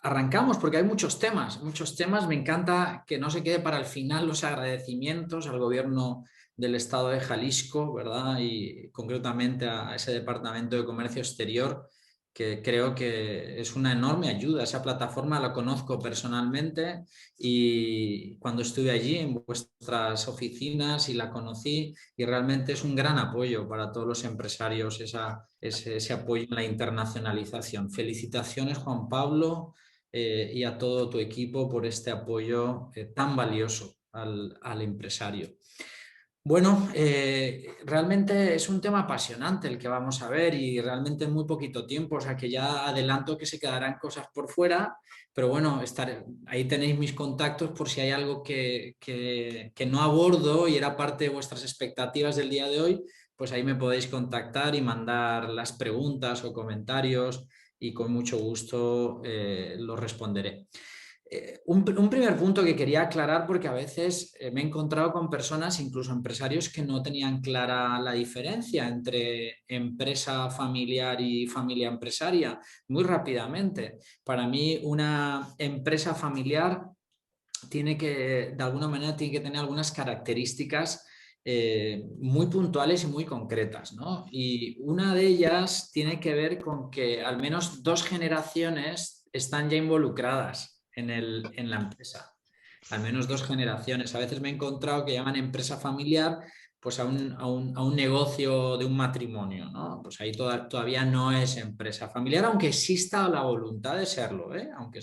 Arrancamos porque hay muchos temas, muchos temas. Me encanta que no se quede para el final los agradecimientos al gobierno del estado de Jalisco, ¿verdad? Y concretamente a ese Departamento de Comercio Exterior, que creo que es una enorme ayuda. Esa plataforma la conozco personalmente y cuando estuve allí en vuestras oficinas y la conocí y realmente es un gran apoyo para todos los empresarios ese apoyo en la internacionalización. Felicitaciones, Juan Pablo, y a todo tu equipo por este apoyo tan valioso al empresario. Bueno, realmente es un tema apasionante el que vamos a ver y realmente en muy poquito tiempo, o sea que ya adelanto que se quedarán cosas por fuera, pero bueno, ahí tenéis mis contactos por si hay algo que no abordo y era parte de vuestras expectativas del día de hoy, pues ahí me podéis contactar y mandar las preguntas o comentarios y con mucho gusto los responderé. Un primer punto que quería aclarar, porque a veces me he encontrado con personas, incluso empresarios, que no tenían clara la diferencia entre empresa familiar y familia empresaria. Muy rápidamente, para mí una empresa familiar tiene que, de alguna manera, tiene que tener algunas características muy puntuales y muy concretas, ¿no? Y una de ellas tiene que ver con que al menos dos generaciones están ya involucradas en la empresa. Al menos dos generaciones. A veces me he encontrado que llaman empresa familiar pues a un negocio de un matrimonio, ¿no? Pues ahí todavía no es empresa familiar, aunque exista la voluntad de serlo, ¿eh? Aunque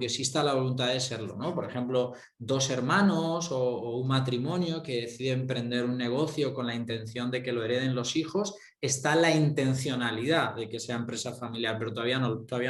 exista la voluntad de serlo, ¿no? Por ejemplo, dos hermanos o un matrimonio que decide emprender un negocio con la intención de que lo hereden los hijos, está la intencionalidad de que sea empresa familiar, pero todavía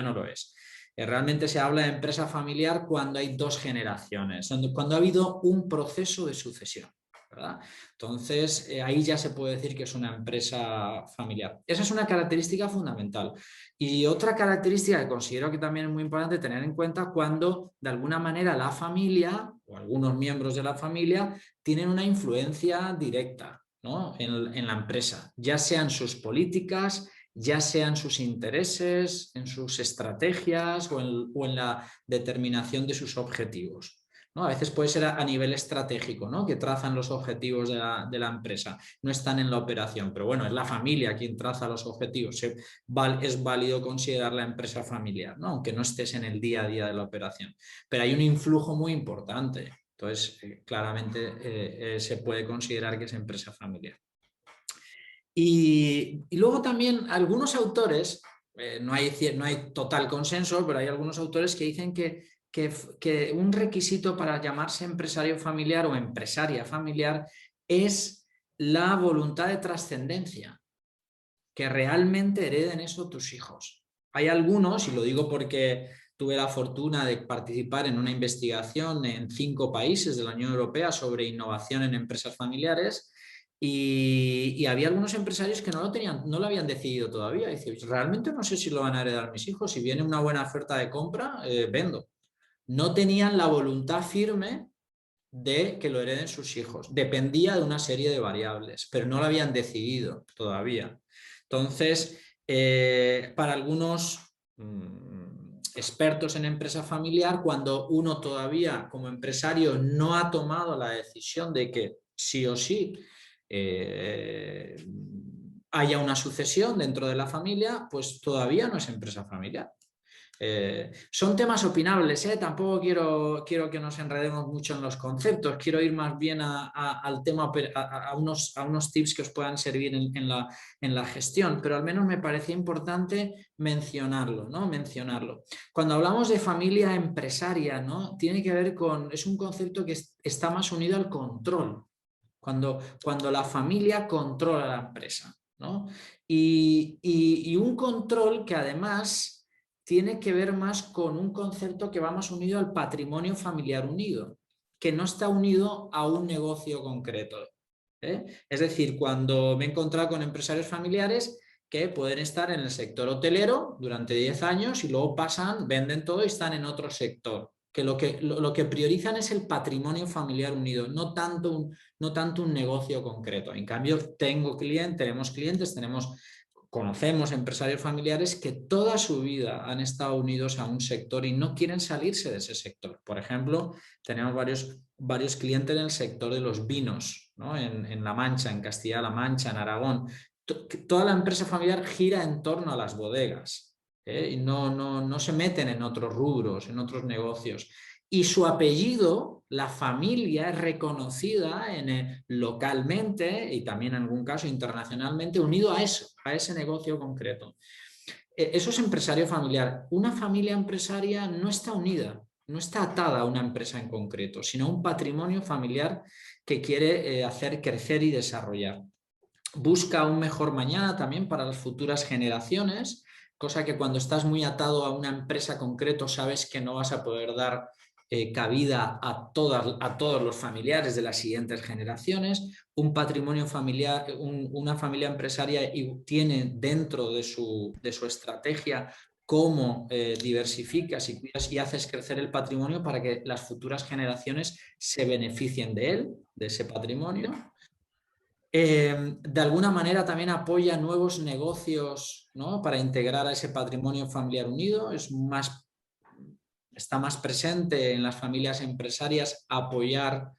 no lo es. Realmente se habla de empresa familiar cuando hay dos generaciones, cuando ha habido un proceso de sucesión, ¿verdad? Entonces, ahí ya se puede decir que es una empresa familiar. Esa es una característica fundamental. Y otra característica que considero que también es muy importante tener en cuenta cuando de alguna manera la familia o algunos miembros de la familia tienen una influencia directa, ¿no? en la empresa, ya sean sus políticas, ya sean sus intereses, en sus estrategias o en la determinación de sus objetivos, ¿no? A veces puede ser a nivel estratégico, ¿no? Que trazan los objetivos de la empresa, no están en la operación, pero bueno, es la familia quien traza los objetivos. Es válido considerar la empresa familiar, ¿no? Aunque no estés en el día a día de la operación. Pero hay un influjo muy importante, entonces claramente se puede considerar que es empresa familiar. Y luego también algunos autores, no hay total consenso, pero hay algunos autores que dicen que un requisito para llamarse empresario familiar o empresaria familiar es la voluntad de trascendencia, que realmente hereden eso tus hijos. Hay algunos, y lo digo porque tuve la fortuna de participar en una investigación en 5 países de la Unión Europea sobre innovación en empresas familiares, y había algunos empresarios que no lo habían decidido todavía. Dice, realmente no sé si lo van a heredar mis hijos, si viene una buena oferta de compra, vendo. No tenían la voluntad firme de que lo hereden sus hijos. Dependía de una serie de variables, pero no lo habían decidido todavía. Entonces, para algunos expertos en empresa familiar, cuando uno todavía como empresario no ha tomado la decisión de que sí o sí haya una sucesión dentro de la familia, pues todavía no es empresa familiar. Son temas opinables, ¿eh? Tampoco quiero que nos enredemos mucho en los conceptos, quiero ir más bien al tema, a unos tips que os puedan servir en la gestión, pero al menos me parecía importante mencionarlo, ¿no? Mencionarlo. Cuando hablamos de familia empresaria, ¿no? Tiene que ver es un concepto que está más unido al control, cuando la familia controla la empresa, ¿no? Y un control que además tiene que ver más con un concepto que va más unido al patrimonio familiar unido, que no está unido a un negocio concreto, ¿eh? Es decir, cuando me he encontrado con empresarios familiares que pueden estar en el sector hotelero durante 10 años y luego venden todo y están en otro sector, que lo que priorizan es el patrimonio familiar unido, no tanto un negocio concreto. En cambio, tenemos clientes, tenemos conocemos empresarios familiares que toda su vida han estado unidos a un sector y no quieren salirse de ese sector. Por ejemplo, tenemos varios clientes en el sector de los vinos, ¿no? En La Mancha, en Castilla-La Mancha, en Aragón. Toda la empresa familiar gira en torno a las bodegas, y no se meten en otros rubros, en otros negocios. Y su apellido, la familia, es reconocida localmente y también en algún caso internacionalmente unido a eso, a ese negocio concreto. Eso es empresario familiar. Una familia empresaria no está unida, no está atada a una empresa en concreto, sino a un patrimonio familiar que quiere hacer crecer y desarrollar. Busca un mejor mañana también para las futuras generaciones, cosa que cuando estás muy atado a una empresa concreto sabes que no vas a poder dar cabida a todos los familiares de las siguientes generaciones. Un patrimonio familiar, una familia empresaria tiene dentro de su estrategia cómo diversificas y cuidas y haces crecer el patrimonio para que las futuras generaciones se beneficien de él, de ese patrimonio. De alguna manera también apoya nuevos negocios, ¿no? Para integrar a ese patrimonio familiar unido. Está más presente en las familias empresarias apoyar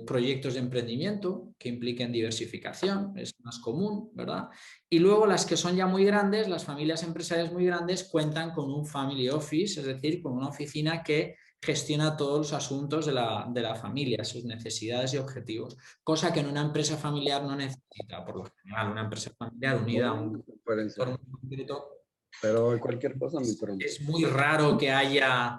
proyectos de emprendimiento que impliquen diversificación, es más común, ¿verdad? Y luego las que son ya muy grandes, las familias empresarias muy grandes cuentan con un family office, es decir, con una oficina que gestiona todos los asuntos de la familia, sus necesidades y objetivos, cosa que en una empresa familiar no necesita, por lo general, una empresa familiar unida a un entorno concreto. Pero cualquier cosa, es muy raro que haya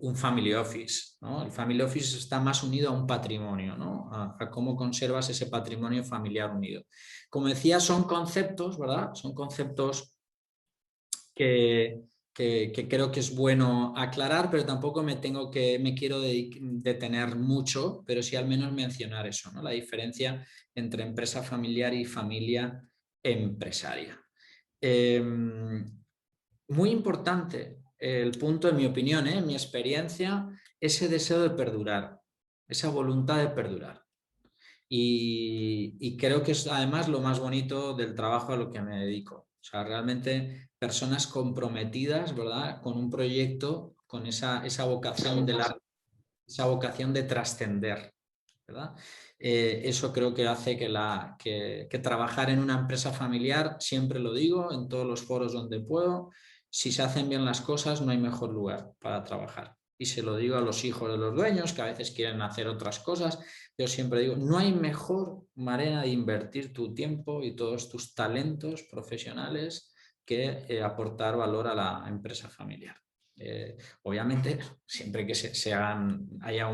un family office, ¿no? El family office está más unido a un patrimonio, ¿no? A cómo conservas ese patrimonio familiar unido. Como decía, son conceptos, ¿verdad? Son conceptos que creo que es bueno aclarar, pero tampoco me quiero detener mucho, pero sí al menos mencionar eso, ¿no? La diferencia entre empresa familiar y familia empresaria. Muy importante el punto, en mi opinión, en mi experiencia, ese deseo de perdurar, esa voluntad de perdurar. Y creo que es además lo más bonito del trabajo a lo que me dedico. O sea, realmente personas comprometidas, ¿verdad?, con un proyecto, con esa vocación esa vocación de trascender, ¿verdad? Eso creo que hace que trabajar en una empresa familiar, siempre lo digo en todos los foros donde puedo, si se hacen bien las cosas no hay mejor lugar para trabajar. Y se lo digo a los hijos de los dueños que a veces quieren hacer otras cosas. Yo siempre digo, no hay mejor manera de invertir tu tiempo y todos tus talentos profesionales que aportar valor a la empresa familiar. Obviamente, siempre que haya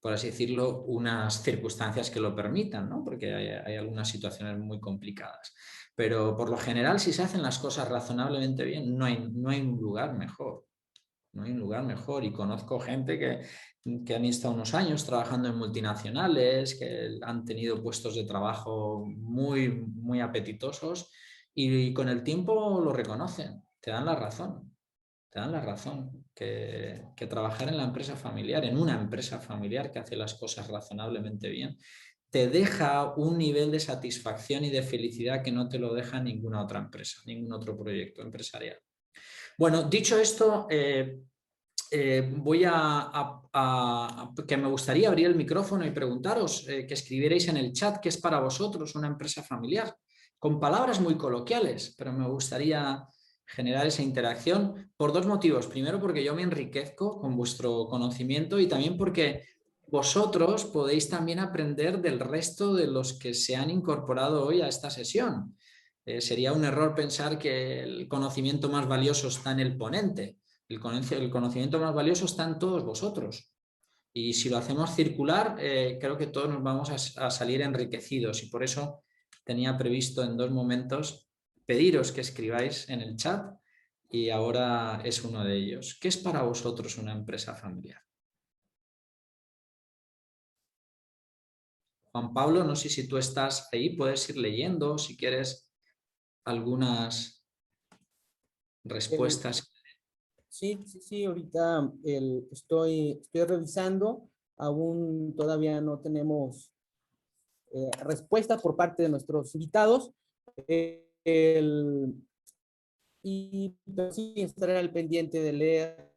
por así decirlo, unas circunstancias que lo permitan, ¿no? Porque hay algunas situaciones muy complicadas. Pero por lo general, si se hacen las cosas razonablemente bien, no hay un lugar mejor. No hay un lugar mejor. Y conozco gente que han estado unos años trabajando en multinacionales, que han tenido puestos de trabajo muy, muy apetitosos y con el tiempo lo reconocen, te dan la razón. Te dan la razón que trabajar en la empresa familiar, en una empresa familiar que hace las cosas razonablemente bien, te deja un nivel de satisfacción y de felicidad que no te lo deja ninguna otra empresa, ningún otro proyecto empresarial. Bueno, dicho esto, voy que me gustaría abrir el micrófono y preguntaros que escribierais en el chat qué es para vosotros una empresa familiar, con palabras muy coloquiales, pero me gustaría generar esa interacción por dos motivos. Primero, porque yo me enriquezco con vuestro conocimiento y también porque vosotros podéis también aprender del resto de los que se han incorporado hoy a esta sesión. Sería un error pensar que el conocimiento más valioso está en el ponente. El conocimiento más valioso está en todos vosotros. Y si lo hacemos circular, creo que todos nos vamos a salir enriquecidos. Y por eso tenía previsto en dos momentos pediros que escribáis en el chat y ahora es uno de ellos. ¿Qué es para vosotros una empresa familiar? Juan Pablo, no sé si tú estás ahí, puedes ir leyendo si quieres algunas respuestas. Sí, ahorita estoy revisando, aún todavía no tenemos respuestas por parte de nuestros invitados. Y pues, sí, estaré al pendiente de leer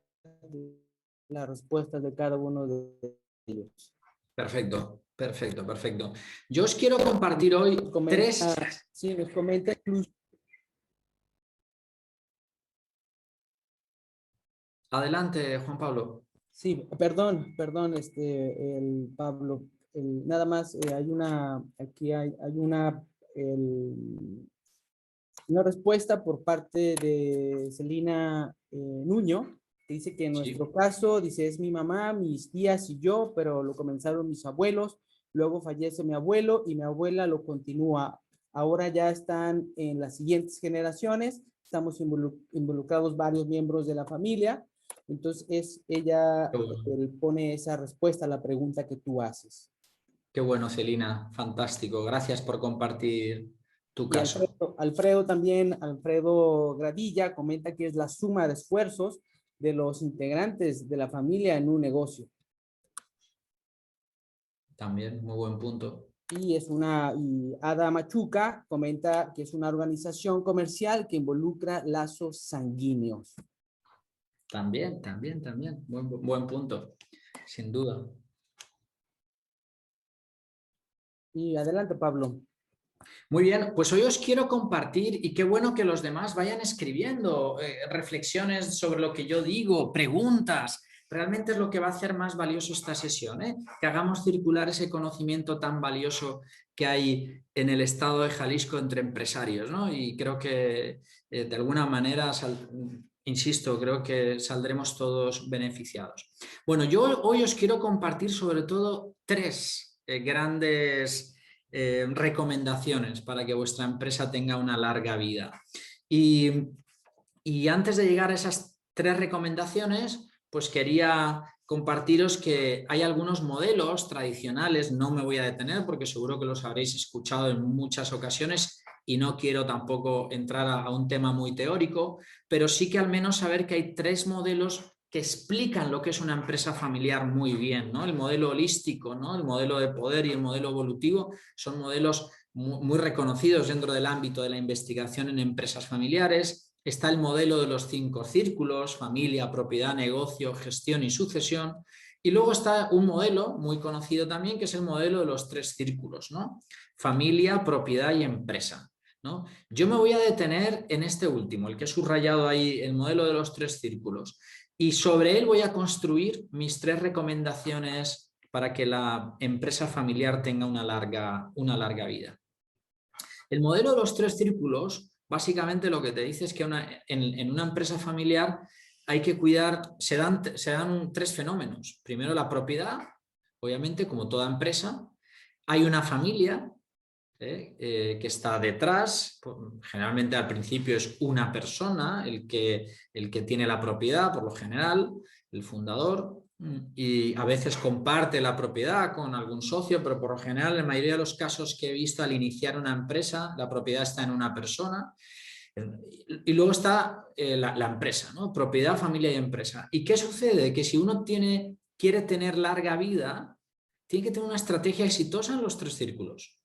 las respuestas de cada uno de ellos. Perfecto, perfecto, perfecto. Yo os quiero compartir hoy tres... Sí, nos comenta incluso. Adelante, Juan Pablo. Sí, perdón, el Pablo, nada más aquí hay una respuesta por parte de Celina Nuño, que dice que en nuestro caso, dice, es mi mamá, mis tías y yo, pero lo comenzaron mis abuelos, luego fallece mi abuelo y mi abuela lo continúa. Ahora ya están en las siguientes generaciones, estamos involucrados varios miembros de la familia, entonces ella pone esa respuesta a la pregunta que tú haces. Qué bueno, Celina, fantástico. Gracias por compartir tu caso. Alfredo también, Alfredo Gradilla, comenta que es la suma de esfuerzos de los integrantes de la familia en un negocio. También, muy buen punto. Y Ada Machuca comenta que es una organización comercial que involucra lazos sanguíneos. También. Buen punto, sin duda. Y adelante, Pablo. Muy bien, pues hoy os quiero compartir, y qué bueno que los demás vayan escribiendo reflexiones sobre lo que yo digo, preguntas. Realmente es lo que va a hacer más valioso esta sesión, que hagamos circular ese conocimiento tan valioso que hay en el estado de Jalisco entre empresarios, ¿no? Y creo que de alguna manera, insisto, creo que saldremos todos beneficiados. Bueno, yo hoy os quiero compartir sobre todo tres grandes recomendaciones para que vuestra empresa tenga una larga vida. Y antes de llegar a esas tres recomendaciones, pues quería compartiros que hay algunos modelos tradicionales, no me voy a detener porque seguro que los habréis escuchado en muchas ocasiones y no quiero tampoco entrar a un tema muy teórico, pero sí que al menos saber que hay tres modelos que explican lo que es una empresa familiar muy bien, ¿no? El modelo holístico, ¿no? El modelo de poder y el modelo evolutivo son modelos muy reconocidos dentro del ámbito de la investigación en empresas familiares. Está el modelo de los 5 círculos, familia, propiedad, negocio, gestión y sucesión. Y luego está un modelo muy conocido también, que es el modelo de los 3 círculos, ¿no? Familia, propiedad y empresa, ¿no? Yo me voy a detener en este último, el que he subrayado ahí, el modelo de los 3 círculos. Y sobre él voy a construir mis 3 recomendaciones para que la empresa familiar tenga una larga vida. El modelo de los 3 círculos, básicamente lo que te dice es que en una empresa familiar hay que cuidar, se dan 3 fenómenos. Primero la propiedad, obviamente como toda empresa, hay una familia que está detrás, generalmente al principio es una persona el que tiene la propiedad, por lo general, el fundador, y a veces comparte la propiedad con algún socio, pero por lo general, en la mayoría de los casos que he visto al iniciar una empresa, la propiedad está en una persona. Y luego está la empresa, ¿no? Propiedad, familia y empresa. ¿Y qué sucede? Que si uno quiere tener larga vida, tiene que tener una estrategia exitosa en los 3 círculos.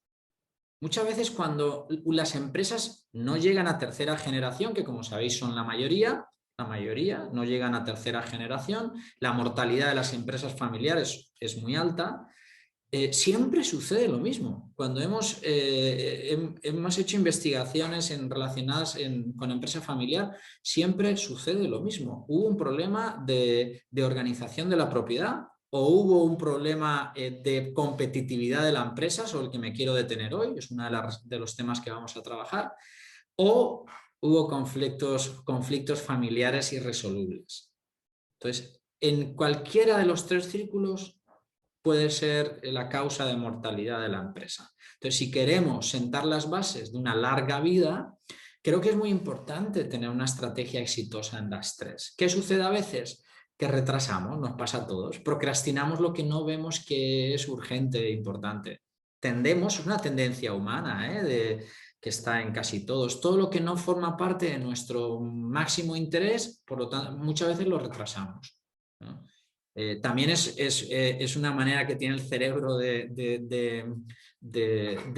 Muchas veces cuando las empresas no llegan a tercera generación, que como sabéis son la mayoría no llegan a tercera generación, la mortalidad de las empresas familiares es muy alta, siempre sucede lo mismo. Cuando hemos hecho investigaciones relacionadas con empresa familiar, siempre sucede lo mismo. Hubo un problema de organización de la propiedad, o hubo un problema de competitividad de la empresa, sobre el que me quiero detener hoy, es uno de los temas que vamos a trabajar, o hubo conflictos familiares irresolubles. Entonces, en cualquiera de los 3 círculos puede ser la causa de mortalidad de la empresa. Entonces, si queremos sentar las bases de una larga vida, creo que es muy importante tener una estrategia exitosa en las 3. ¿Qué sucede a veces? Que retrasamos, nos pasa a todos, procrastinamos lo que no vemos que es urgente e importante. Es una tendencia humana, que está en casi todos. Todo lo que no forma parte de nuestro máximo interés, por lo tanto, muchas veces lo retrasamos, ¿no? También es una manera que tiene el cerebro de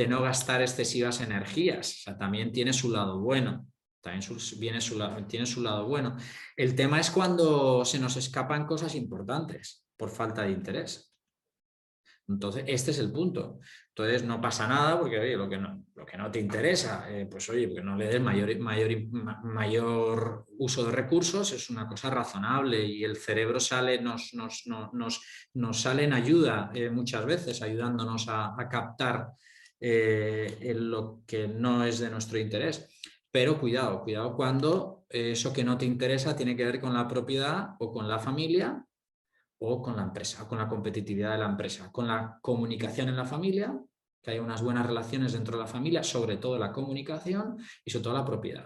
no gastar excesivas energías. O sea, también tiene su lado bueno. También tiene su lado bueno. El tema es cuando se nos escapan cosas importantes por falta de interés. Entonces, este es el punto. Entonces, no pasa nada porque, oye, lo que no te interesa, pues, oye, porque no le des mayor uso de recursos, es una cosa razonable y el cerebro nos sale en ayuda muchas veces, ayudándonos a captar lo que no es de nuestro interés. Pero cuidado cuando eso que no te interesa tiene que ver con la propiedad o con la familia o con la empresa, con la competitividad de la empresa, con la comunicación en la familia, que haya unas buenas relaciones dentro de la familia, sobre todo la comunicación y sobre todo la propiedad.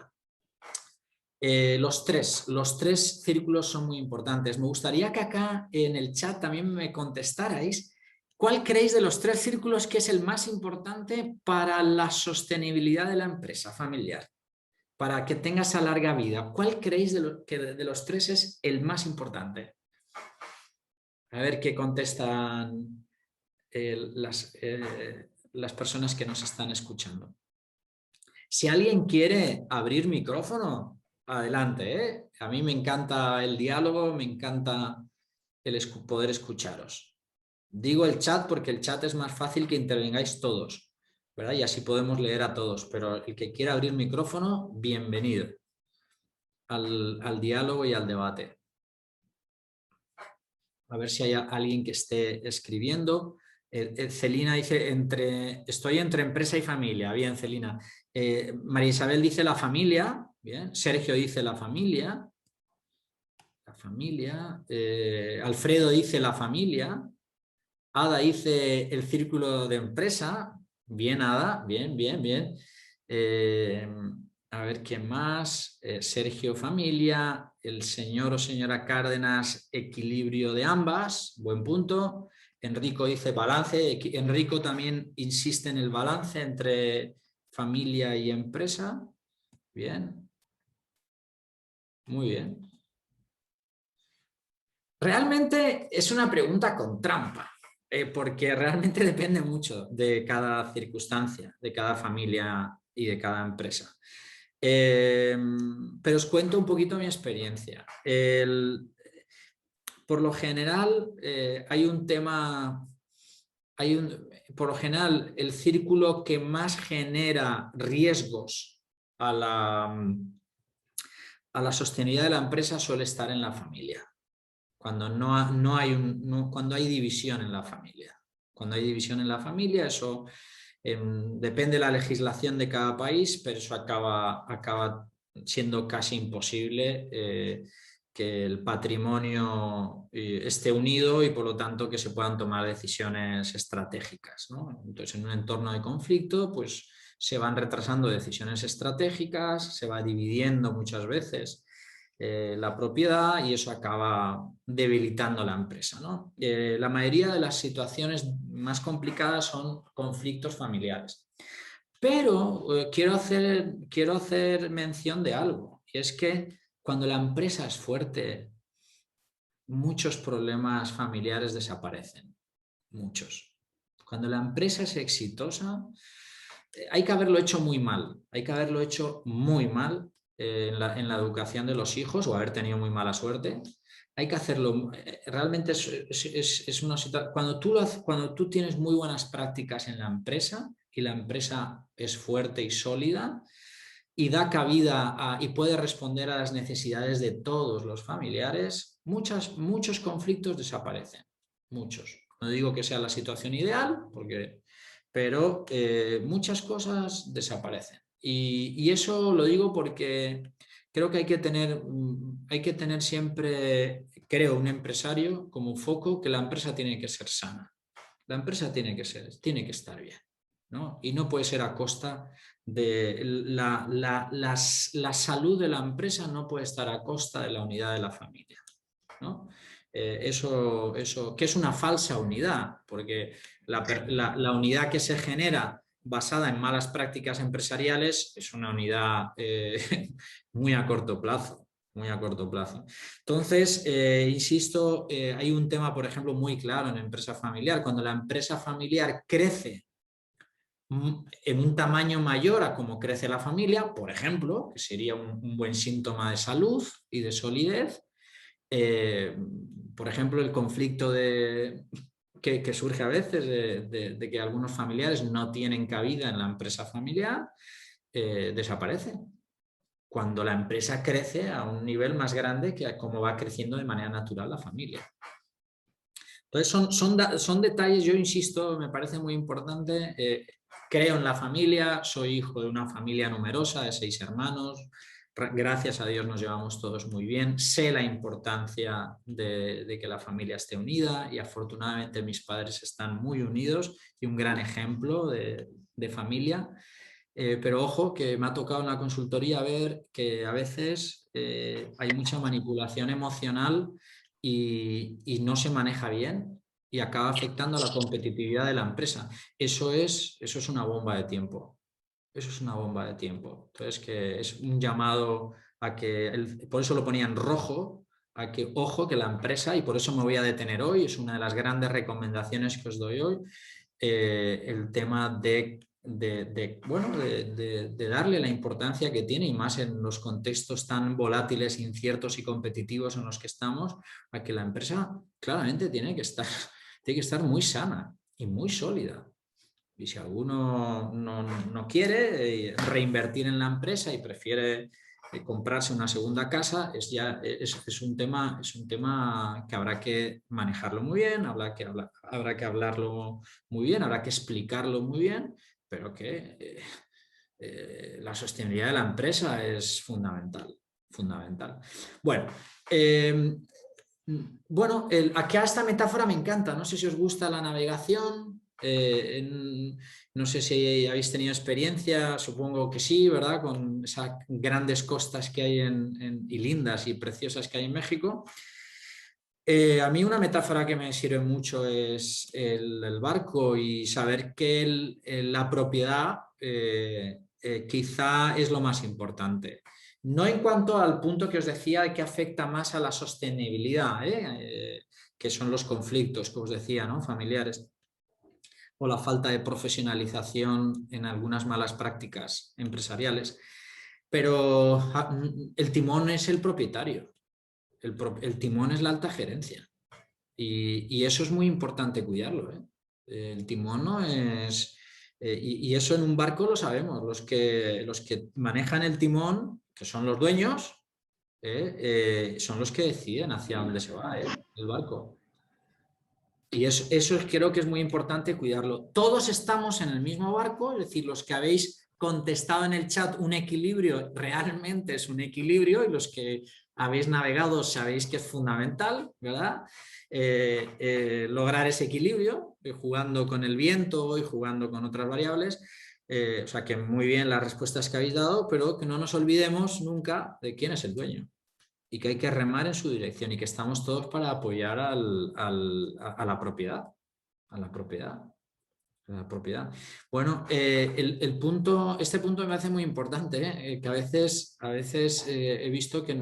Los tres círculos son muy importantes. Me gustaría que acá en el chat también me contestarais cuál creéis de los tres círculos que es el más importante para la sostenibilidad de la empresa familiar, para que tenga esa larga vida. ¿Cuál creéis que de los tres es el más importante? A ver qué contestan las personas que nos están escuchando. Si alguien quiere abrir micrófono, adelante, ¿eh? A mí me encanta el diálogo, me encanta poder escucharos. Digo el chat porque el chat es más fácil que intervengáis todos, ¿verdad? Y así podemos leer a todos, pero el que quiera abrir micrófono, bienvenido al diálogo y al debate. A ver si hay alguien que esté escribiendo. Celina dice, estoy entre empresa y familia. Bien, Celina. María Isabel dice la familia. Bien. Sergio dice la familia. La familia. Alfredo dice la familia. Ada dice el círculo de empresa. Bien, Ada. Bien, bien, bien. A ver, ¿quién más? Sergio, familia. El señor o señora Cárdenas, equilibrio de ambas. Buen punto. Enrico dice balance. Enrico también insiste en el balance entre familia y empresa. Bien. Muy bien. Realmente es una pregunta con trampa, porque realmente depende mucho de cada circunstancia, de cada familia y de cada empresa. Pero os cuento un poquito mi experiencia. Por lo general, hay un tema, por lo general, el círculo que más genera riesgos a la sostenibilidad de la empresa suele estar en la familia. Cuando cuando hay división en la familia. Cuando hay división en la familia, eso depende de la legislación de cada país, pero eso acaba siendo casi imposible que el patrimonio esté unido y por lo tanto que se puedan tomar decisiones estratégicas, ¿no? Entonces, en un entorno de conflicto, pues se van retrasando decisiones estratégicas, se va dividiendo muchas veces la propiedad y eso acaba debilitando la empresa, ¿no? La mayoría de las situaciones más complicadas son conflictos familiares. Pero quiero hacer mención de algo, y es que cuando la empresa es fuerte, muchos problemas familiares desaparecen, muchos. Cuando la empresa es exitosa, hay que haberlo hecho muy mal, hay que haberlo hecho muy mal en la educación de los hijos o haber tenido muy mala suerte. Hay que hacerlo, realmente es una situación, cuando tú tienes muy buenas prácticas en la empresa y la empresa es fuerte y sólida y da cabida y puede responder a las necesidades de todos los familiares, muchos conflictos desaparecen, muchos. No digo que sea la situación ideal, pero muchas cosas desaparecen. Y eso lo digo porque creo que hay que tener siempre, creo, un empresario como foco que la empresa tiene que ser sana. La empresa tiene que estar bien, ¿no? Y no puede ser a costa de la salud de la empresa, no puede estar a costa de la unidad de la familia, ¿no? Eso que es una falsa unidad, porque la unidad que se genera basada en malas prácticas empresariales es una unidad muy a corto plazo. muy a corto plazo. Entonces, insisto, hay un tema, por ejemplo, muy claro en empresa familiar. Cuando la empresa familiar crece en un tamaño mayor a como crece la familia, por ejemplo, que sería un buen síntoma de salud y de solidez, por ejemplo, el conflicto que surge a veces de que algunos familiares no tienen cabida en la empresa familiar, desaparece cuando la empresa crece a un nivel más grande que como va creciendo de manera natural la familia. Entonces son detalles, yo insisto, me parece muy importante. Creo en la familia, soy hijo de una familia numerosa de 6 hermanos, gracias a Dios nos llevamos todos muy bien, sé la importancia de que la familia esté unida y afortunadamente mis padres están muy unidos y un gran ejemplo de familia. Pero ojo, que me ha tocado en la consultoría ver que a veces hay mucha manipulación emocional y no se maneja bien y acaba afectando a la competitividad de la empresa. Eso es una bomba de tiempo. Eso es una bomba de tiempo. Entonces, que es un llamado a que, por eso lo ponía en rojo, a que, ojo, que la empresa, y por eso me voy a detener hoy, es una de las grandes recomendaciones que os doy hoy, el tema de darle la importancia que tiene, y más en los contextos tan volátiles, inciertos y competitivos en los que estamos, a que la empresa claramente tiene que estar muy sana y muy sólida. Y si alguno no quiere reinvertir en la empresa y prefiere comprarse una segunda casa, es un tema que habrá que manejarlo muy bien, habrá que hablarlo muy bien, habrá que explicarlo muy bien, pero que la sostenibilidad de la empresa es fundamental. Fundamental. Bueno, acá esta metáfora me encanta. No sé si os gusta la navegación. No sé si habéis tenido experiencia, supongo que sí, ¿verdad? Con esas grandes costas que hay y lindas y preciosas que hay en México. A mí una metáfora que me sirve mucho es el barco y saber que la propiedad quizá es lo más importante. No en cuanto al punto que os decía que afecta más a la sostenibilidad, que son los conflictos que os decía, ¿no? Familiares, o la falta de profesionalización en algunas malas prácticas empresariales. Pero el timón es el propietario, el timón es la alta gerencia. Y eso es muy importante cuidarlo, ¿eh? El timón no es... y eso en un barco lo sabemos. Los que manejan el timón, que son los dueños, son los que deciden hacia dónde se va el barco. Y eso creo que es muy importante cuidarlo. Todos estamos en el mismo barco, es decir, los que habéis contestado en el chat un equilibrio, realmente es un equilibrio, y los que habéis navegado sabéis que es fundamental, ¿verdad? Lograr ese equilibrio, jugando con el viento y jugando con otras variables. O sea que muy bien las respuestas que habéis dado, pero que no nos olvidemos nunca de quién es el dueño y que hay que remar en su dirección y que estamos todos para apoyar a la propiedad. A la propiedad. La propiedad. Bueno, este punto me parece muy importante, que a veces he visto que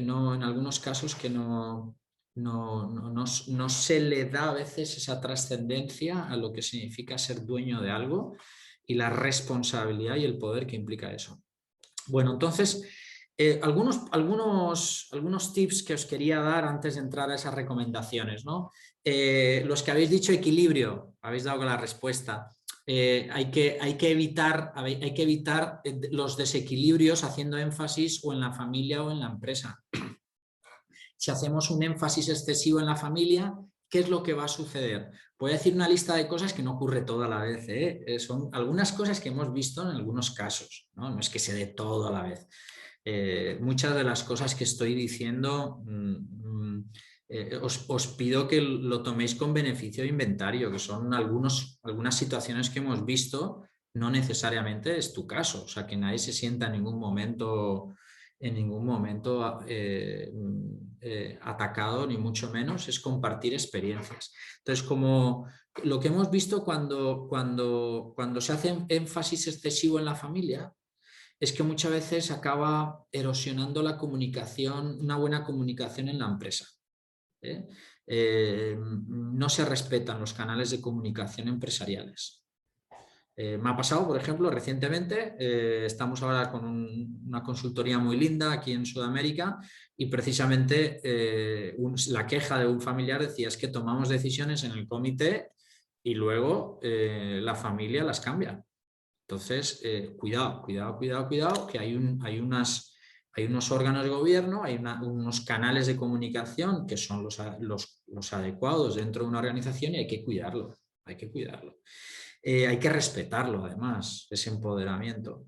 no, en algunos casos que no se le da a veces esa trascendencia a lo que significa ser dueño de algo y la responsabilidad y el poder que implica eso. Bueno, entonces, algunos tips que os quería dar antes de entrar a esas recomendaciones, ¿no? Los que habéis dicho equilibrio, habéis dado con la respuesta. Hay que evitar los desequilibrios haciendo énfasis o en la familia o en la empresa. Si hacemos un énfasis excesivo en la familia, ¿qué es lo que va a suceder? Voy a decir una lista de cosas que no ocurre toda la vez. Son algunas cosas que hemos visto en algunos casos, no es que se dé todo a la vez. Muchas de las cosas que estoy diciendo os pido que lo toméis con beneficio de inventario, que son algunas situaciones que hemos visto, no necesariamente es tu caso, o sea, que nadie se sienta en ningún momento atacado, ni mucho menos, es compartir experiencias. Entonces, como lo que hemos visto cuando se hace énfasis excesivo en la familia, es que muchas veces acaba erosionando la comunicación, una buena comunicación en la empresa. No se respetan los canales de comunicación empresariales. Me ha pasado, por ejemplo, recientemente, estamos ahora con una consultoría muy linda aquí en Sudamérica y precisamente la queja de un familiar decía es que tomamos decisiones en el comité y luego la familia las cambia. Entonces, cuidado, que hay unos órganos de gobierno, hay unos canales de comunicación que son los adecuados dentro de una organización y hay que cuidarlo, hay que cuidarlo. Hay que respetarlo, además, ese empoderamiento.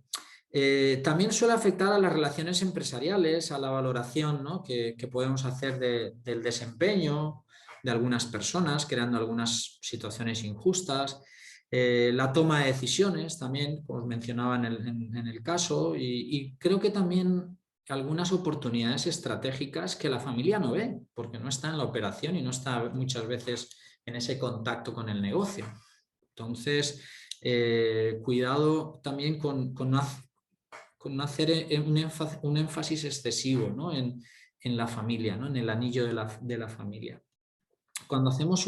También suele afectar a las relaciones empresariales, a la valoración, ¿no?, que podemos hacer del desempeño de algunas personas, creando algunas situaciones injustas. La toma de decisiones también, como os mencionaba en el caso, y creo que también algunas oportunidades estratégicas que la familia no ve, porque no está en la operación y no está muchas veces en ese contacto con el negocio. Entonces, cuidado también con no hacer un énfasis excesivo, ¿no?, en la familia, ¿no?, en el anillo de la familia. Cuando hacemos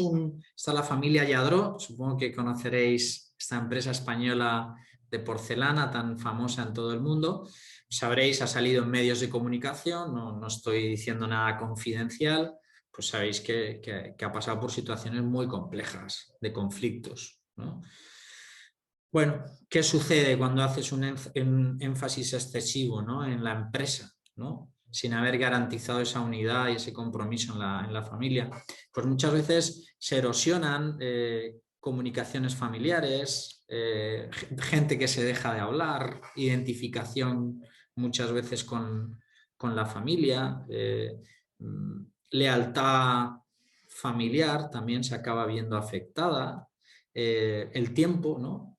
está la familia Lladró, supongo que conoceréis esta empresa española de porcelana tan famosa en todo el mundo. Sabréis, ha salido en medios de comunicación, no estoy diciendo nada confidencial, pues sabéis que ha pasado por situaciones muy complejas de conflictos, ¿no? Bueno, ¿qué sucede cuando haces un énfasis excesivo, ¿no?, en la empresa, ¿no?, sin haber garantizado esa unidad y ese compromiso en la familia? Pues muchas veces se erosionan comunicaciones familiares, gente que se deja de hablar, identificación muchas veces con la familia, lealtad familiar también se acaba viendo afectada, el tiempo, ¿no?,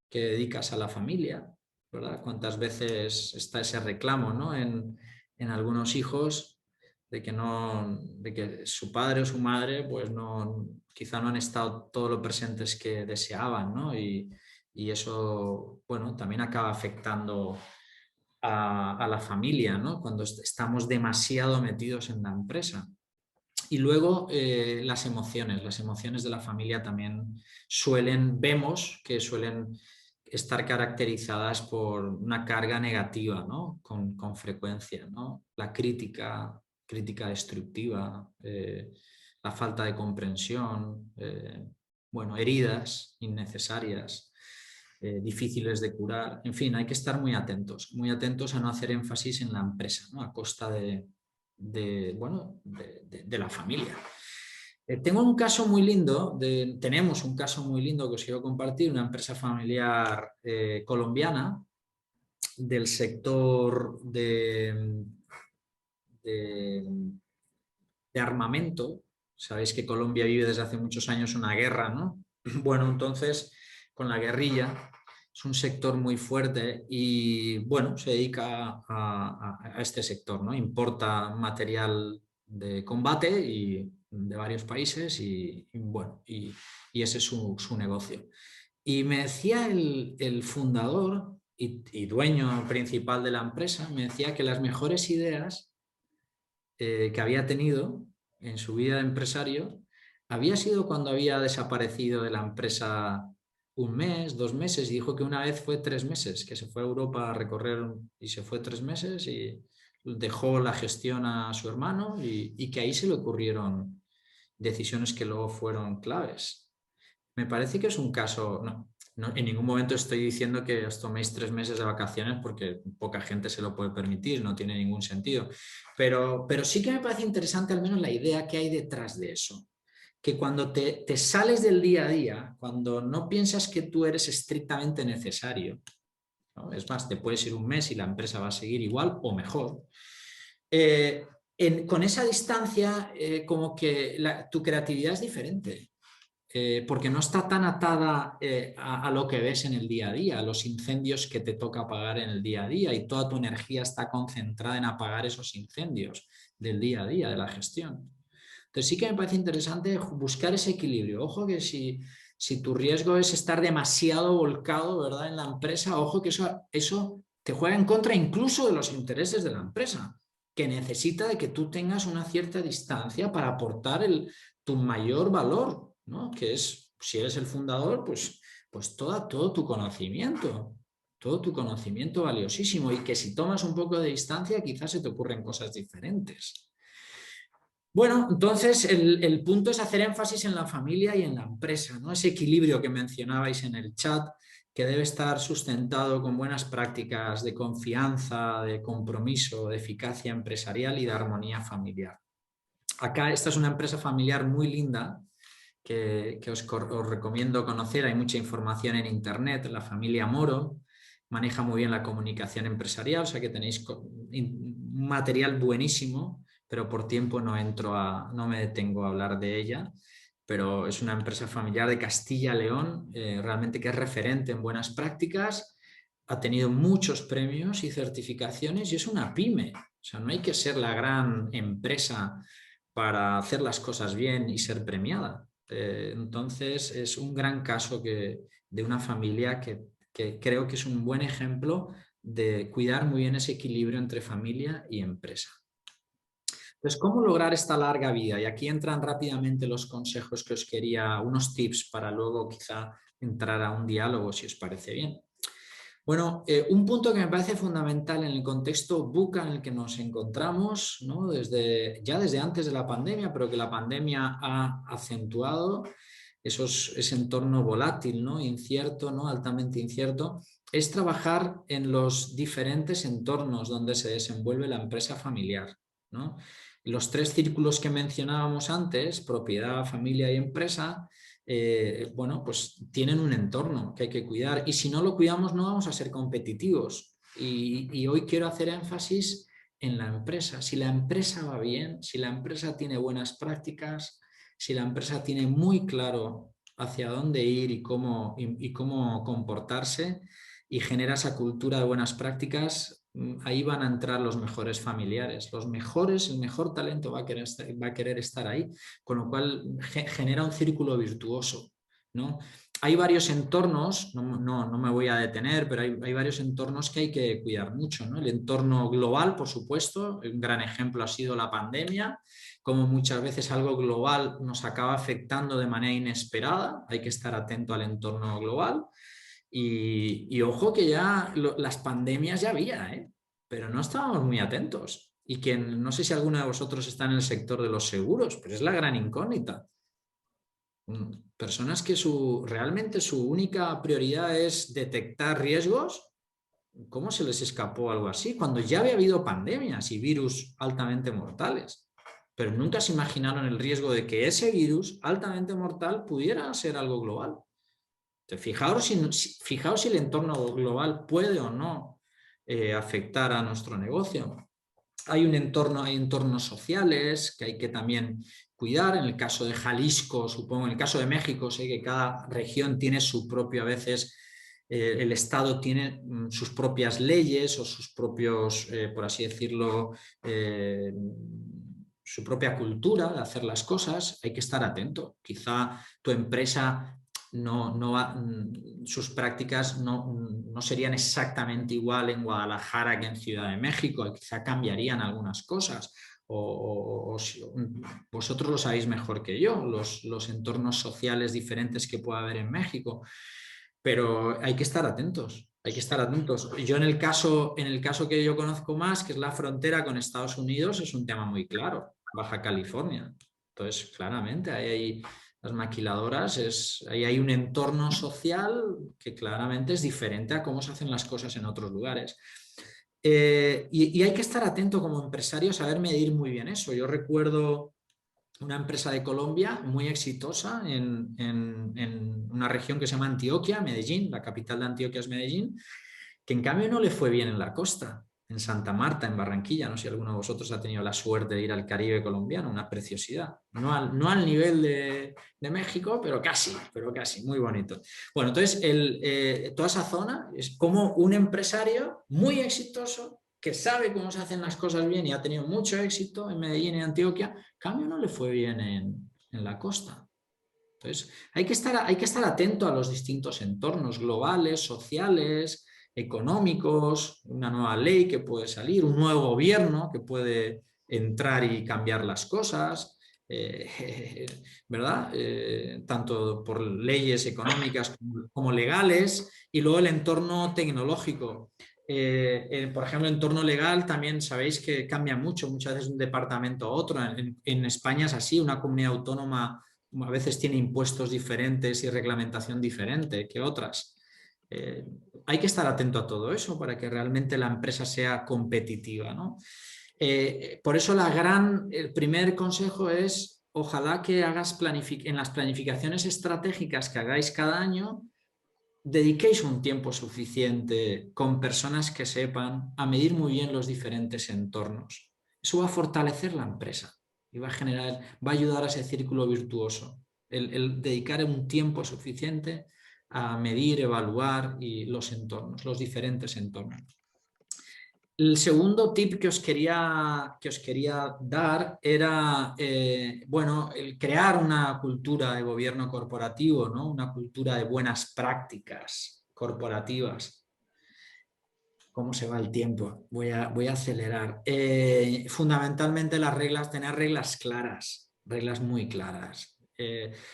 que dedicas a la familia, ¿verdad? Cuántas veces está ese reclamo, ¿no?, en algunos hijos de que su padre o su madre pues quizá no han estado todo lo presentes que deseaban, ¿no? Y eso, bueno, también acaba afectando a la familia, ¿no?, cuando estamos demasiado metidos en la empresa. Y luego las emociones de la familia también vemos que suelen estar caracterizadas por una carga negativa, ¿no?, con frecuencia, ¿no? La crítica destructiva, la falta de comprensión, bueno, heridas innecesarias, difíciles de curar. En fin, hay que estar muy atentos a no hacer énfasis en la empresa, ¿no?, a costa de la familia. Tenemos un caso muy lindo que os quiero compartir, una empresa familiar colombiana del sector de armamento. Sabéis que Colombia vive desde hace muchos años una guerra, ¿no? Bueno, entonces, con la guerrilla es un sector muy fuerte y, bueno, se dedica a este sector, ¿no? Importa material de combate y de varios países y ese es su negocio. Y me decía el fundador y dueño principal de la empresa, me decía que las mejores ideas que había tenido en su vida de empresario había sido cuando había desaparecido de la empresa un mes, 2 meses, y dijo que una vez fue 3 meses, que se fue a Europa a recorrer y se fue 3 meses y dejó la gestión a su hermano y que ahí se le ocurrieron decisiones que luego fueron claves. Me parece que es un caso, en ningún momento estoy diciendo que os toméis 3 meses de vacaciones porque poca gente se lo puede permitir, no tiene ningún sentido. Pero sí que me parece interesante al menos la idea que hay detrás de eso. Que cuando te sales del día a día, cuando no piensas que tú eres estrictamente necesario, ¿no? Es más, te puedes ir un mes y la empresa va a seguir igual o mejor. Con esa distancia, como que tu creatividad es diferente. Porque no está tan atada a lo que ves en el día a día, a los incendios que te toca apagar en el día a día, y toda tu energía está concentrada en apagar esos incendios del día a día, de la gestión. Entonces sí que me parece interesante buscar ese equilibrio. Ojo que si tu riesgo es estar demasiado volcado, ¿verdad?, en la empresa, ojo que eso te juega en contra incluso de los intereses de la empresa, que necesita de que tú tengas una cierta distancia para aportar tu mayor valor, ¿no? Que es, si eres el fundador, pues todo tu conocimiento valiosísimo, y que si tomas un poco de distancia quizás se te ocurren cosas diferentes. Bueno, entonces el punto es hacer énfasis en la familia y en la empresa, ¿no? Ese equilibrio que mencionabais en el chat, que debe estar sustentado con buenas prácticas de confianza, de compromiso, de eficacia empresarial y de armonía familiar. Acá esta es una empresa familiar muy linda que os recomiendo conocer. Hay mucha información en internet. La familia Moro maneja muy bien la comunicación empresarial, o sea que tenéis un material buenísimo, pero por tiempo no me detengo a hablar de ella. Pero es una empresa familiar de Castilla-León, realmente que es referente en buenas prácticas, ha tenido muchos premios y certificaciones y es una pyme. O sea, no hay que ser la gran empresa para hacer las cosas bien y ser premiada. Entonces es un gran caso de una familia que creo que es un buen ejemplo de cuidar muy bien ese equilibrio entre familia y empresa. Entonces, ¿cómo lograr esta larga vida? Y aquí entran rápidamente los consejos que os quería, unos tips para luego quizá entrar a un diálogo, si os parece bien. Bueno, un punto que me parece fundamental en el contexto VUCA en el que nos encontramos, ¿no? Ya desde antes de la pandemia, pero que la pandemia ha acentuado ese entorno volátil, ¿no? Incierto, ¿no? Altamente incierto, es trabajar en los diferentes entornos donde se desenvuelve la empresa familiar, ¿no? Los 3 círculos que mencionábamos antes, propiedad, familia y empresa, bueno, pues tienen un entorno que hay que cuidar, y si no lo cuidamos no vamos a ser competitivos. Y hoy quiero hacer énfasis en la empresa. Si la empresa va bien, si la empresa tiene buenas prácticas, si la empresa tiene muy claro hacia dónde ir y cómo comportarse, y genera esa cultura de buenas prácticas, ahí van a entrar los mejores familiares, el mejor talento va a querer estar ahí, con lo cual genera un círculo virtuoso, ¿no? Hay varios entornos, no me voy a detener, pero hay varios entornos que hay que cuidar mucho, ¿no? El entorno global, por supuesto, un gran ejemplo ha sido la pandemia, como muchas veces algo global nos acaba afectando de manera inesperada, hay que estar atento al entorno global. Y ojo que ya las pandemias ya había, pero no estábamos muy atentos. Y que no sé si alguno de vosotros está en el sector de los seguros, pero es la gran incógnita. Personas que realmente su única prioridad es detectar riesgos. ¿Cómo se les escapó algo así? Cuando ya había habido pandemias y virus altamente mortales. Pero nunca se imaginaron el riesgo de que ese virus altamente mortal pudiera ser algo global. Fijaos si el entorno global puede o no afectar a nuestro negocio. Hay entornos sociales que hay que también cuidar. En el caso de Jalisco, supongo, en el caso de México, sé que cada región tiene su propio, a veces el Estado tiene sus propias leyes o sus propios, por así decirlo, su propia cultura de hacer las cosas. Hay que estar atento. Quizá tu empresa sus prácticas no serían exactamente igual en Guadalajara que en Ciudad de México, quizá cambiarían algunas cosas, o vosotros lo sabéis mejor que yo, los entornos sociales diferentes que pueda haber en México, pero hay que estar atentos. Hay que estar atentos. Yo en el caso que yo conozco más, que es la frontera con Estados Unidos, es un tema muy claro, Baja California. Entonces, claramente, hay las maquiladoras, ahí hay un entorno social que claramente es diferente a cómo se hacen las cosas en otros lugares. Y hay que estar atento como empresario, saber medir muy bien eso. Yo recuerdo una empresa de Colombia muy exitosa en una región que se llama Antioquia, Medellín, la capital de Antioquia es Medellín, que en cambio no le fue bien en la costa, en Santa Marta, en Barranquilla. No sé si alguno de vosotros ha tenido la suerte de ir al Caribe colombiano, una preciosidad. No al nivel de México, pero casi, muy bonito. Bueno, entonces toda esa zona es como un empresario muy exitoso que sabe cómo se hacen las cosas bien y ha tenido mucho éxito en Medellín y Antioquia, en cambio no le fue bien en la costa. Entonces, hay que estar atento a los distintos entornos globales, sociales, económicos, una nueva ley que puede salir, un nuevo gobierno que puede entrar y cambiar las cosas, ¿verdad? Tanto por leyes económicas como legales, y luego el entorno tecnológico. Por ejemplo, el entorno legal también sabéis que cambia mucho, muchas veces de un departamento a otro. En España es así, una comunidad autónoma a veces tiene impuestos diferentes y reglamentación diferente que otras. Hay que estar atento a todo eso para que realmente la empresa sea competitiva, ¿no? Por eso el primer consejo es, ojalá que hagas en las planificaciones estratégicas que hagáis cada año, dediquéis un tiempo suficiente con personas que sepan a medir muy bien los diferentes entornos. Eso va a fortalecer la empresa y va a ayudar a ese círculo virtuoso. El dedicar un tiempo suficiente a medir, evaluar los entornos, los diferentes entornos. El segundo tip que os quería dar era, bueno, el crear una cultura de gobierno corporativo, ¿no? Una cultura de buenas prácticas corporativas. ¿Cómo se va el tiempo? Voy a acelerar. Fundamentalmente las reglas, tener reglas claras, reglas muy claras.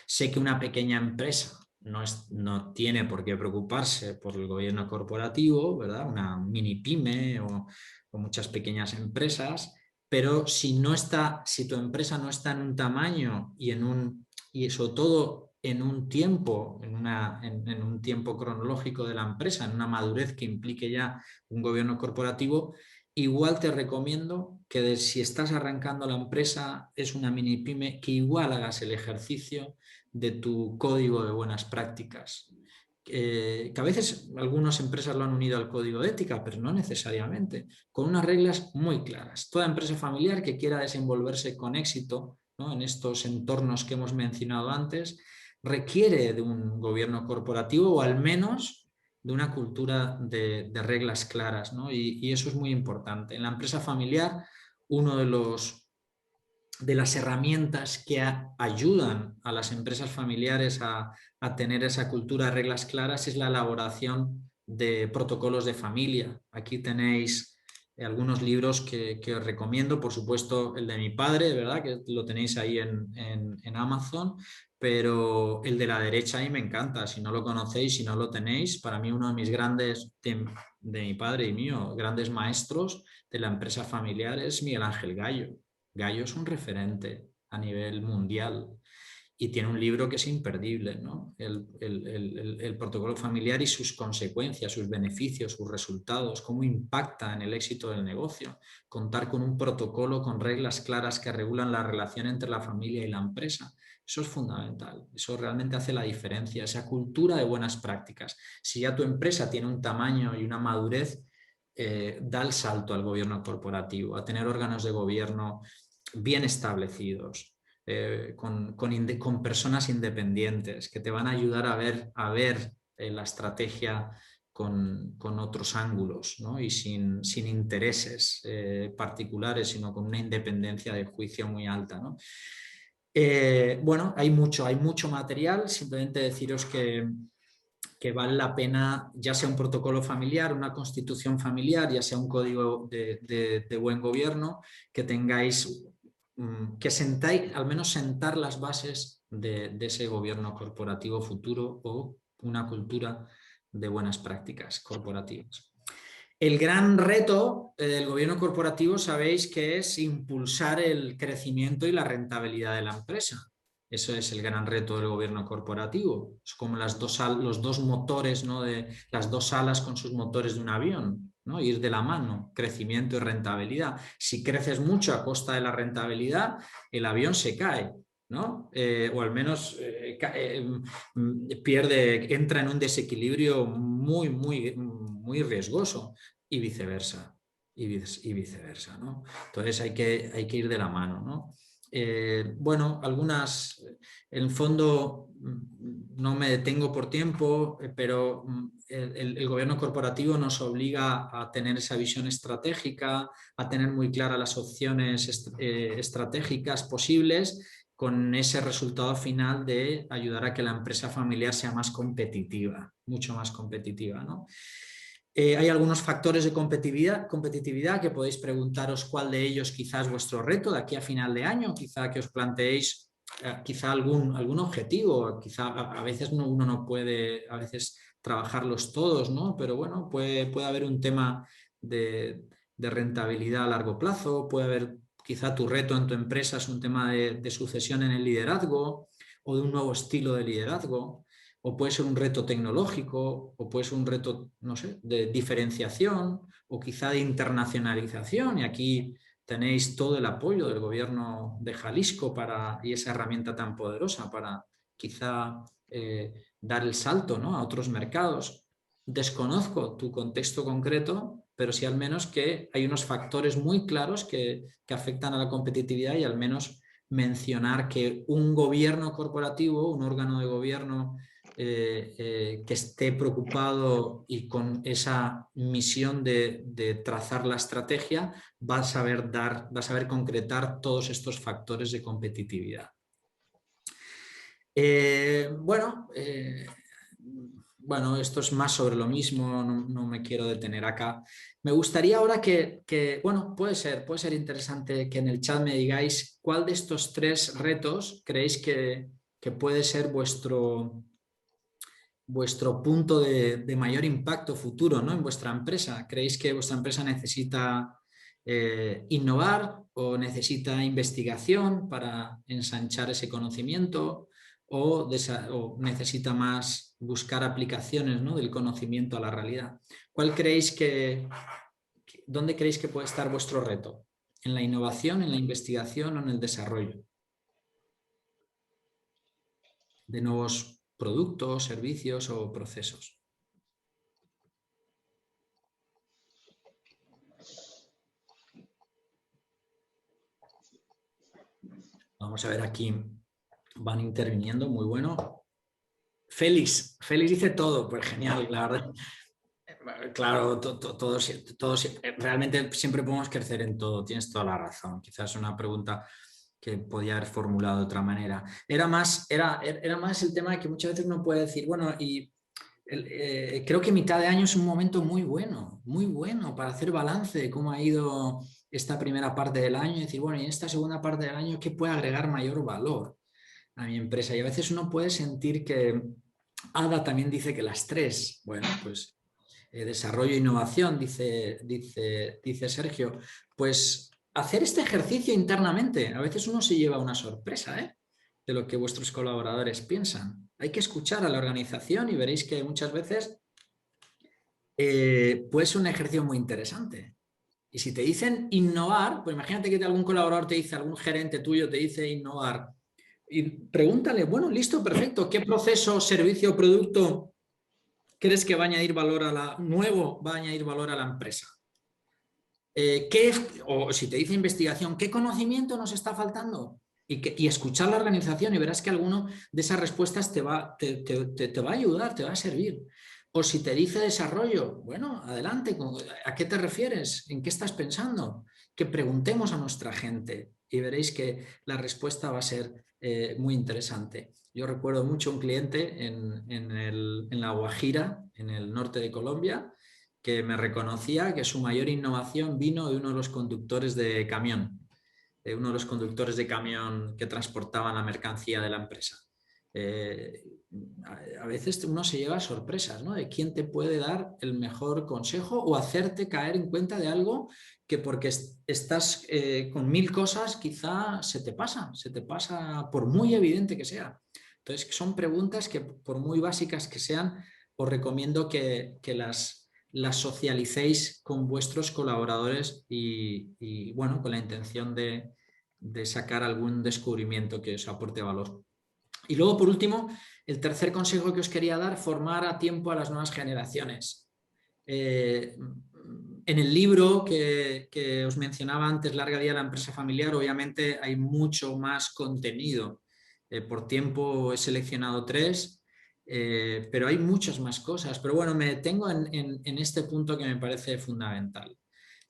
Sé que una pequeña empresa no tiene por qué preocuparse por el gobierno corporativo, ¿verdad? Una mini pyme o muchas pequeñas empresas, pero si tu empresa no está en un tamaño y sobre todo en un tiempo, en un tiempo cronológico de la empresa, en una madurez que implique ya un gobierno corporativo, igual te recomiendo que si estás arrancando la empresa, es una mini pyme, que igual hagas el ejercicio de tu código de buenas prácticas. Que a veces algunas empresas lo han unido al código de ética, pero no necesariamente, con unas reglas muy claras. Toda empresa familiar que quiera desenvolverse con éxito, ¿no?, en estos entornos que hemos mencionado antes, requiere de un gobierno corporativo o al menos de una cultura de reglas claras, ¿no? Y eso es muy importante. En la empresa familiar, uno de las herramientas que ayudan a las empresas familiares a tener esa cultura de reglas claras es la elaboración de protocolos de familia. Aquí tenéis algunos libros que os recomiendo, por supuesto el de mi padre, ¿verdad?, que lo tenéis ahí en Amazon, pero el de la derecha ahí me encanta. Si no lo conocéis, si no lo tenéis, para mí uno de mis grandes, de mi padre y mío, grandes maestros de la empresa familiar es Miguel Ángel Gallo. Gallo es un referente a nivel mundial y tiene un libro que es imperdible, ¿no? El protocolo familiar y sus consecuencias, sus beneficios, sus resultados, cómo impacta en el éxito del negocio. Contar con un protocolo con reglas claras que regulan la relación entre la familia y la empresa. Eso es fundamental, eso realmente hace la diferencia, esa cultura de buenas prácticas. Si ya tu empresa tiene un tamaño y una madurez, da el salto al gobierno corporativo, a tener órganos de gobierno bien establecidos, con personas independientes que te van a ayudar a ver la estrategia con otros ángulos, ¿no? Y sin intereses particulares, sino con una independencia de juicio muy alta, ¿no? Bueno, hay mucho material. Simplemente deciros que vale la pena, ya sea un protocolo familiar, una constitución familiar, ya sea un código de buen gobierno, que tengáis, que sentáis, al menos sentar las bases de ese gobierno corporativo futuro o una cultura de buenas prácticas corporativas. El gran reto del gobierno corporativo, sabéis que es impulsar el crecimiento y la rentabilidad de la empresa. Eso es el gran reto del gobierno corporativo. Es como los dos motores, ¿no?, las dos alas con sus motores de un avión, ¿no? Ir de la mano, crecimiento y rentabilidad. Si creces mucho a costa de la rentabilidad, el avión se cae, ¿no? O al menos entra en un desequilibrio muy riesgoso, y viceversa. Y viceversa, ¿no? Entonces hay que ir de la mano, ¿no? Bueno, en el fondo no me detengo por tiempo, pero el gobierno corporativo nos obliga a tener esa visión estratégica, a tener muy claras las opciones estratégicas posibles, con ese resultado final de ayudar a que la empresa familiar sea más competitiva, mucho más competitiva, ¿no? Hay algunos factores de competitividad que podéis preguntaros cuál de ellos quizás es vuestro reto de aquí a final de año, quizá que os planteéis quizá algún objetivo, quizá a veces uno no puede a veces trabajarlos todos, ¿no? Pero bueno, puede haber un tema de rentabilidad a largo plazo, puede haber quizá tu reto en tu empresa es un tema de sucesión en el liderazgo o de un nuevo estilo de liderazgo, o puede ser un reto tecnológico, o puede ser un reto, no sé, de diferenciación o quizá de internacionalización, y aquí tenéis todo el apoyo del gobierno de Jalisco y esa herramienta tan poderosa para quizá dar el salto, ¿no?, a otros mercados. Desconozco tu contexto concreto, pero sí al menos que hay unos factores muy claros que afectan a la competitividad, y al menos mencionar que un gobierno corporativo, un órgano de gobierno que esté preocupado y con esa misión de trazar la estrategia, va a saber concretar todos estos factores de competitividad. Bueno, esto es más sobre lo mismo, no me quiero detener acá. Me gustaría ahora bueno, puede ser interesante que en el chat me digáis cuál de estos 3 retos creéis que puede ser vuestro punto de mayor impacto futuro, ¿no?, en vuestra empresa. ¿Creéis que vuestra empresa necesita innovar o necesita investigación para ensanchar ese conocimiento, o necesita más buscar aplicaciones, ¿no?, del conocimiento a la realidad? ¿Dónde creéis que puede estar vuestro reto? ¿En la innovación, en la investigación o en el desarrollo de nuevos productos, servicios o procesos? Vamos a ver, aquí van interviniendo, muy bueno. Félix dice todo, pues genial, la verdad. Claro, todos, realmente siempre podemos crecer en todo, tienes toda la razón. Quizás es una pregunta que podía haber formulado de otra manera. Era más el tema de que muchas veces uno puede decir, bueno, creo que mitad de año es un momento muy bueno para hacer balance de cómo ha ido esta primera parte del año y decir, bueno, y en esta segunda parte del año, ¿qué puede agregar mayor valor a mi empresa? Y a veces uno puede sentir que Ada también dice que las 3, bueno, pues desarrollo e innovación, dice Sergio, pues hacer este ejercicio internamente. A veces uno se lleva una sorpresa, de lo que vuestros colaboradores piensan. Hay que escuchar a la organización y veréis que muchas veces puede ser un ejercicio muy interesante. Y si te dicen innovar, pues imagínate que algún colaborador te dice, algún gerente tuyo te dice innovar, y pregúntale, bueno, listo, perfecto, ¿qué proceso, servicio o producto crees que va a añadir valor va a añadir valor a la empresa? O si te dice investigación, ¿qué conocimiento nos está faltando? Y escuchar la organización, y verás que alguno de esas respuestas te va a ayudar, te va a servir. O si te dice desarrollo, bueno, adelante, ¿a qué te refieres? ¿En qué estás pensando? Que preguntemos a nuestra gente y veréis que la respuesta va a ser muy interesante. Yo recuerdo mucho un cliente en La Guajira, en el norte de Colombia, que me reconocía que su mayor innovación vino de uno de los conductores de camión, que transportaban la mercancía de la empresa. A veces uno se lleva sorpresas, ¿no?, de quién te puede dar el mejor consejo o hacerte caer en cuenta de algo que porque estás con 1000 cosas quizá se te pasa por muy evidente que sea. Entonces son preguntas que, por muy básicas que sean, os recomiendo que las socialicéis con vuestros colaboradores y bueno, con la intención de sacar algún descubrimiento que os aporte valor. Y luego, por último, el tercer consejo que os quería dar: formar a tiempo a las nuevas generaciones. En el libro que os mencionaba antes, Larga Vida de la Empresa Familiar, obviamente hay mucho más contenido. Por tiempo he seleccionado 3, pero hay muchas más cosas. Pero bueno, me detengo en este punto que me parece fundamental.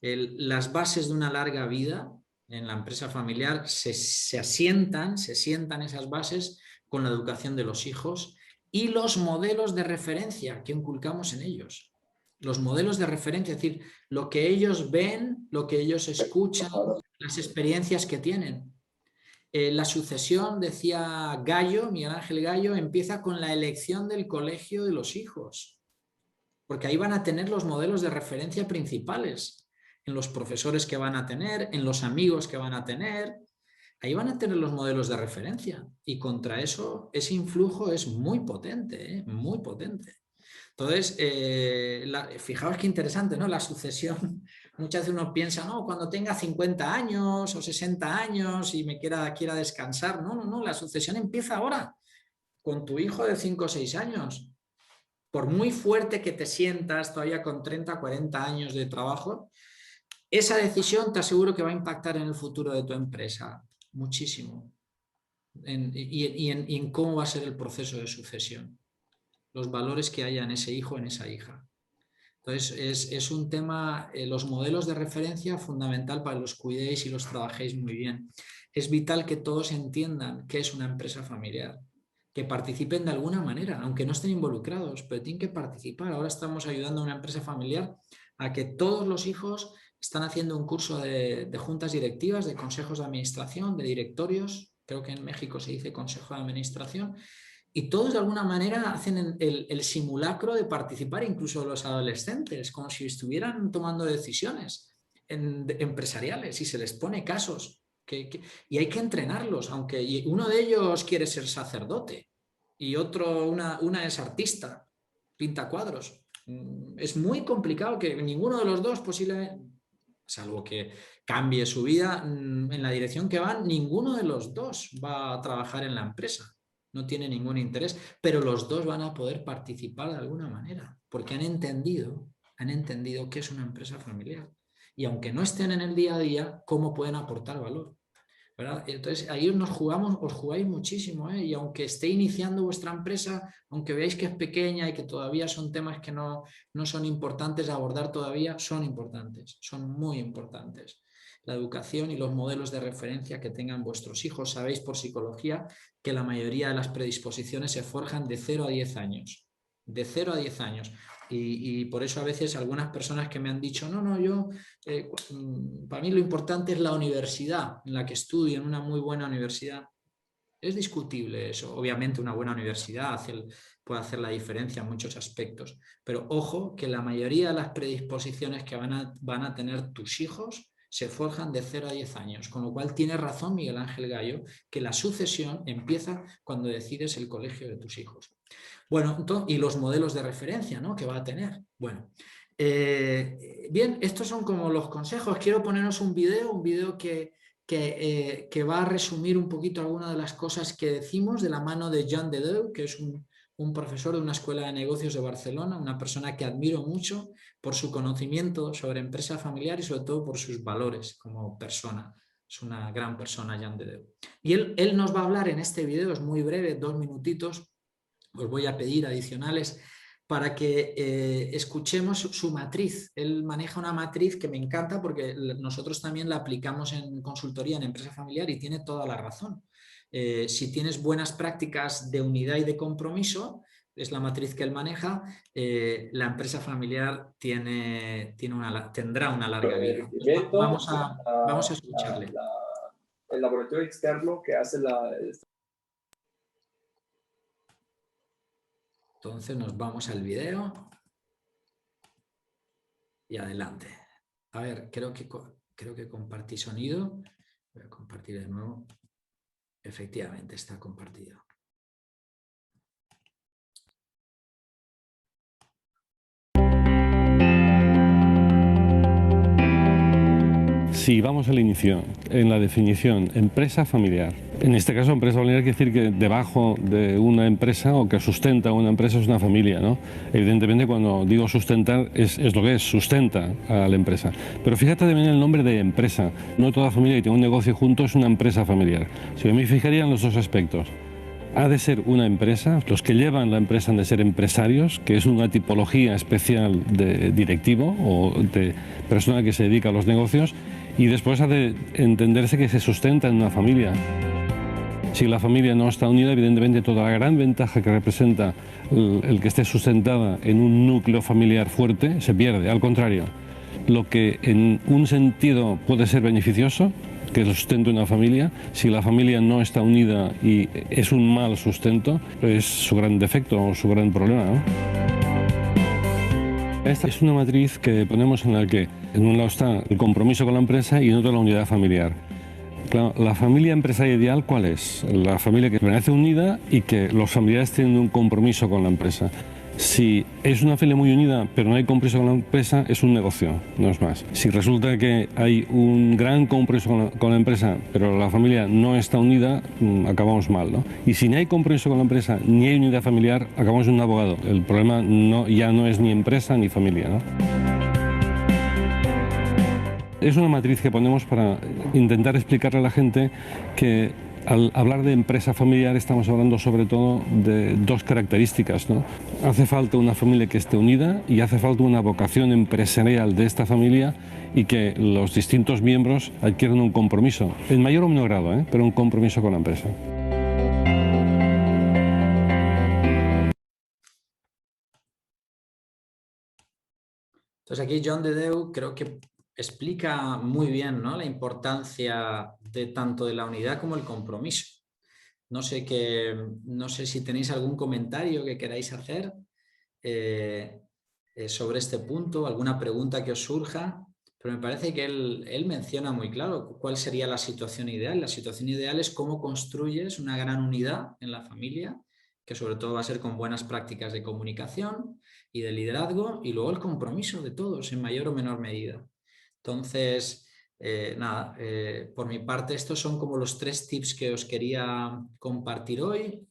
Las bases de una larga vida en la empresa familiar se asientan esas bases con la educación de los hijos y los modelos de referencia que inculcamos en ellos. Los modelos de referencia, es decir, lo que ellos ven, lo que ellos escuchan, las experiencias que tienen. La sucesión, decía Gallo, Miguel Ángel Gallo, empieza con la elección del colegio de los hijos, porque ahí van a tener los modelos de referencia principales, en los profesores que van a tener, en los amigos que van a tener, ahí van a tener los modelos de referencia, y contra eso ese influjo es muy potente, muy potente. Entonces, fijaos qué interesante, ¿no? La sucesión, muchas veces uno piensa, no, cuando tenga 50 años o 60 años y me quiera descansar. No, no, no, la sucesión empieza ahora, con tu hijo de 5 o 6 años. Por muy fuerte que te sientas todavía con 30, 40 años de trabajo, esa decisión te aseguro que va a impactar en el futuro de tu empresa muchísimo. Y en cómo va a ser el proceso de sucesión. Los valores que haya en ese hijo, en esa hija. Entonces, es un tema, los modelos de referencia, fundamental para que los cuidéis y los trabajéis muy bien. Es vital que todos entiendan qué es una empresa familiar, que participen de alguna manera, aunque no estén involucrados, pero tienen que participar. Ahora estamos ayudando a una empresa familiar a que todos los hijos están haciendo un curso de juntas directivas, de consejos de administración, de directorios, creo que en México se dice consejo de administración, y todos de alguna manera hacen el simulacro de participar, incluso los adolescentes, como si estuvieran tomando decisiones empresariales, y se les pone casos. Y hay que entrenarlos, aunque uno de ellos quiere ser sacerdote y otro, una es artista, pinta cuadros. Es muy complicado que ninguno de los dos posiblemente, salvo que cambie su vida en la dirección que van, ninguno de los dos va a trabajar en la empresa. No tiene ningún interés, pero los dos van a poder participar de alguna manera, porque han entendido qué es una empresa familiar. Y aunque no estén en el día a día, cómo pueden aportar valor, ¿verdad? Entonces ahí os jugáis muchísimo, ¿eh? Y aunque esté iniciando vuestra empresa, aunque veáis que es pequeña y que todavía son temas que no son importantes a abordar todavía, son importantes, son muy importantes. La educación y los modelos de referencia que tengan vuestros hijos. Sabéis por psicología que la mayoría de las predisposiciones se forjan de 0 a 10 años. De 0 a 10 años. Y por eso a veces algunas personas que me han dicho, para mí lo importante es la universidad en la que estudio, en una muy buena universidad. Es discutible eso. Obviamente una buena universidad puede hacer la diferencia en muchos aspectos. Pero ojo que la mayoría de las predisposiciones que van a tener tus hijos se forjan de 0 a 10 años, con lo cual tiene razón Miguel Ángel Gallo que la sucesión empieza cuando decides el colegio de tus hijos. Bueno, y los modelos de referencia, ¿no?, que va a tener. Bueno, bien, estos son como los consejos. Quiero poneros un video que va a resumir un poquito algunas de las cosas que decimos de la mano de Jean Dedeu, que es un profesor de una escuela de negocios de Barcelona, una persona que admiro mucho por su conocimiento sobre empresa familiar y sobre todo por sus valores como persona. Es una gran persona, Jean Dedeu. Y él nos va a hablar en este video, es muy breve, 2 minutitos, os voy a pedir adicionales para que escuchemos su matriz. Él maneja una matriz que me encanta porque nosotros también la aplicamos en consultoría en empresa familiar y tiene toda la razón. Si tienes buenas prácticas de unidad y de compromiso, es la matriz que él maneja, la empresa familiar tendrá una larga vida. Vamos a escucharle. El laboratorio externo que hace Entonces nos vamos al video y adelante. A ver, creo que compartí sonido. Voy a compartir de nuevo. Efectivamente, está compartido. Si vamos al inicio, en la definición, empresa familiar. En este caso, empresa familiar quiere decir que debajo de una empresa o que sustenta una empresa es una familia, ¿no? Evidentemente, cuando digo sustentar, es lo que es, sustenta a la empresa. Pero fíjate también el nombre de empresa. No toda familia que tiene un negocio junto es una empresa familiar. Si yo me fijaría en los dos aspectos. Ha de ser una empresa, los que llevan la empresa han de ser empresarios, que es una tipología especial de directivo o de persona que se dedica a los negocios, y después ha de entenderse que se sustenta en una familia. Si la familia no está unida, evidentemente toda la gran ventaja que representa el que esté sustentada en un núcleo familiar fuerte se pierde. Al contrario, lo que en un sentido puede ser beneficioso, que es el sustento de una familia, si la familia no está unida y es un mal sustento, es su gran defecto o su gran problema, ¿no? Esta es una matriz que ponemos en la que en un lado está el compromiso con la empresa y en otro la unidad familiar. Claro, la familia empresaria ideal, ¿cuál es? La familia que permanece unida y que los familiares tienen un compromiso con la empresa. Si es una familia muy unida pero no hay compromiso con la empresa, es un negocio, no es más. Si resulta que hay un gran compromiso con la empresa pero la familia no está unida, acabamos mal, ¿no? Y si no hay compromiso con la empresa ni hay unidad familiar, acabamos en un abogado. El problema ya no es ni empresa ni familia, ¿no? Es una matriz que ponemos para intentar explicarle a la gente que al hablar de empresa familiar estamos hablando sobre todo de dos características, ¿no? Hace falta una familia que esté unida y hace falta una vocación empresarial de esta familia y que los distintos miembros adquieran un compromiso, en mayor o menor grado, pero un compromiso con la empresa. Entonces aquí John Dedeu creo que explica muy bien, ¿no?, la importancia de tanto de la unidad como el compromiso. No sé si tenéis algún comentario que queráis hacer sobre este punto, alguna pregunta que os surja, pero me parece que él menciona muy claro cuál sería la situación ideal. La situación ideal es cómo construyes una gran unidad en la familia, que sobre todo va a ser con buenas prácticas de comunicación y de liderazgo, y luego el compromiso de todos en mayor o menor medida. Entonces, por mi parte estos son como los 3 tips que os quería compartir hoy.